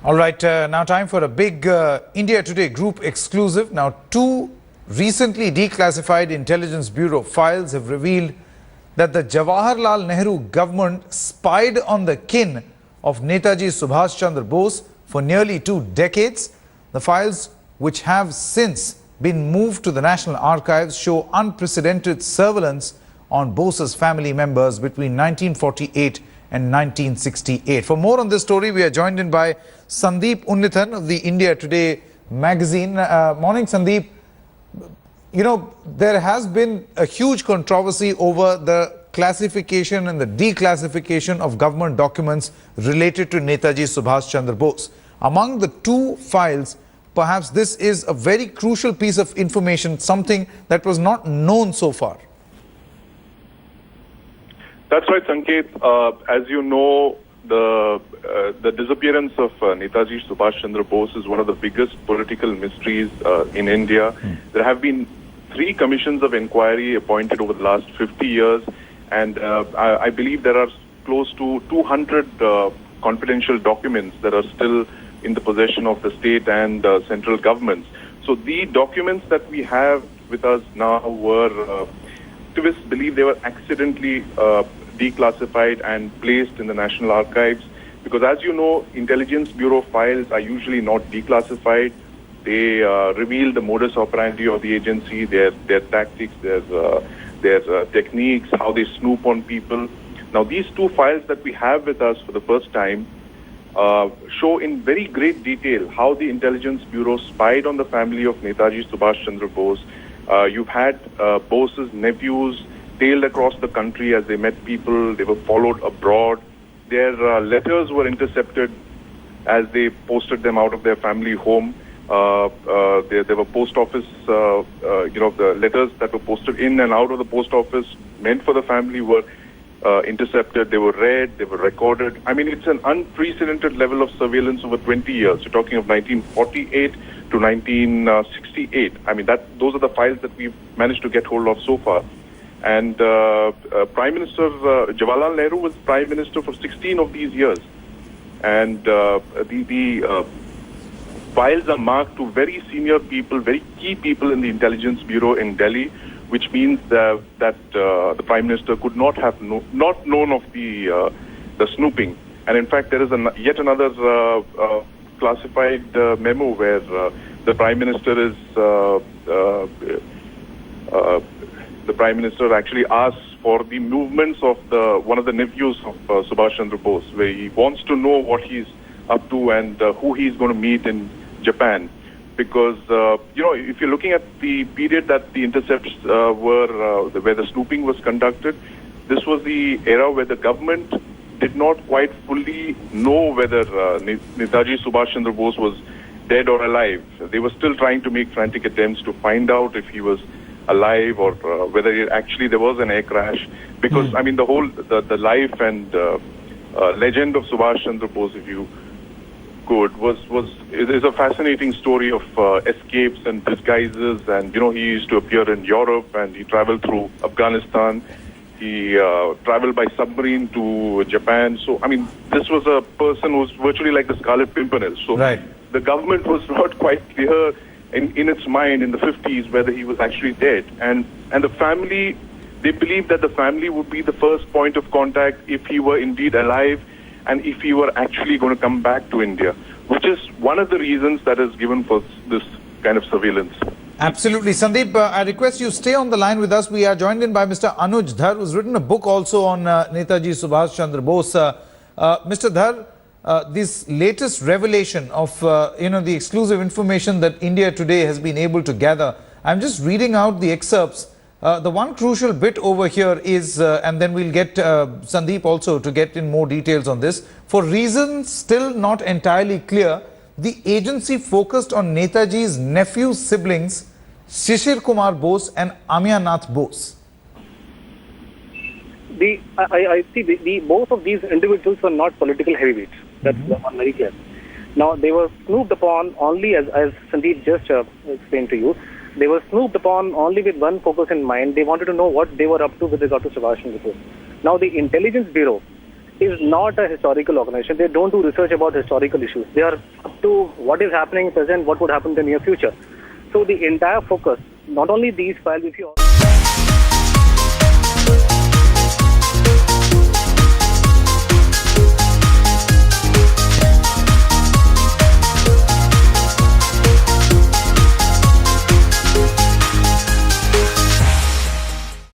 All right, now time for a big India Today group exclusive. Now, two recently declassified Intelligence Bureau files have revealed that the Jawaharlal Nehru government spied on the kin of Netaji Subhas Chandra Bose for nearly 2 decades. The files, which have since been moved to the National Archives, show unprecedented surveillance on Bose's family members between 1948 and 1968. For more on this story, we are joined in by Sandeep Unnithan of the India Today magazine. Morning, Sandeep. You know, there has been a huge controversy over the classification and the declassification of government documents related to Netaji Subhas Chandra Bose. Among the two files, perhaps this is a very crucial piece of information, something that was not known so far. That's right, Sanket. As you know, the disappearance of Netaji Subhas Chandra Bose is one of the biggest political mysteries in India. There have been 3 commissions of inquiry appointed over the last 50 years, and I believe there are close to 200 confidential documents that are still in the possession of the state and central governments. So the documents that we have with us now were, activists believe they were accidentally declassified and placed in the National Archives, because as you know, Intelligence Bureau files are usually not declassified. They reveal the modus operandi of the agency, their tactics, their techniques, how they snoop on people. Now, these 2 files that we have with us for the first time show in very great detail how the Intelligence Bureau spied on the family of Netaji Subhas Chandra Bose. You've had Bose's nephews tailed across the country as they met people. They were followed abroad. Their letters were intercepted as they posted them out of their family home. There were post office, the letters that were posted in and out of the post office meant for the family were intercepted. They were read, they were recorded. I mean, it's an unprecedented level of surveillance over 20 years. You're talking of 1948 to 1968. I mean, those are the files that we've managed to get hold of so far. And Prime Minister Jawaharlal Nehru was Prime Minister for 16 of these years. And the files are marked to very senior people, very key people in the Intelligence Bureau in Delhi, which means that the Prime Minister could not have not known of the snooping. And in fact, there is yet another classified memo where the Prime Minister is the Prime Minister actually asks for the movements of one of the nephews of Subhash Chandra Bose, where he wants to know what he's up to and who he's going to meet in Japan. Because, if you're looking at the period that the intercepts were, where the snooping was conducted, this was the era where the government did not quite fully know whether Netaji Subhash Chandra Bose was dead or alive. They were still trying to make frantic attempts to find out if he was alive or whether there was an air crash. Because, I mean, the whole, the life and legend of Subhash Chandra Bose, if you could, is a fascinating story of escapes and disguises. And, he used to appear in Europe and he traveled through Afghanistan. He traveled by submarine to Japan. So, I mean, this was a person who was virtually like the Scarlet Pimpernel. So the government was not quite clear in its mind in the 50s whether he was actually dead. And the family, they believed that the family would be the first point of contact if he were indeed alive and if he were actually going to come back to India, which is one of the reasons that is given for this kind of surveillance. Absolutely. Sandeep, I request you stay on the line with us. We are joined in by Mr. Anuj Dhar, who's written a book also on Netaji Subhas Chandra Bose. Mr. Dhar, this latest revelation of, the exclusive information that India Today has been able to gather, I'm just reading out the excerpts. The one crucial bit over here is, and then we'll get Sandeep also to get in more details on this. For reasons still not entirely clear, the agency focused on Netaji's nephew siblings, Shishir Kumar Bose and Amya Nath Bose. I see both of these individuals were not political heavyweights. That's very clear. Now, they were snooped upon only, as Sandeep just explained to you, they were snooped upon only with one focus in mind. They wanted to know what they were up to with regard to Subhash Chandra Bose. Now, the Intelligence Bureau is not a historical organization. They don't do research about historical issues. They are up to what is happening in present, what would happen in the near future. So the entire focus, not only these files, if you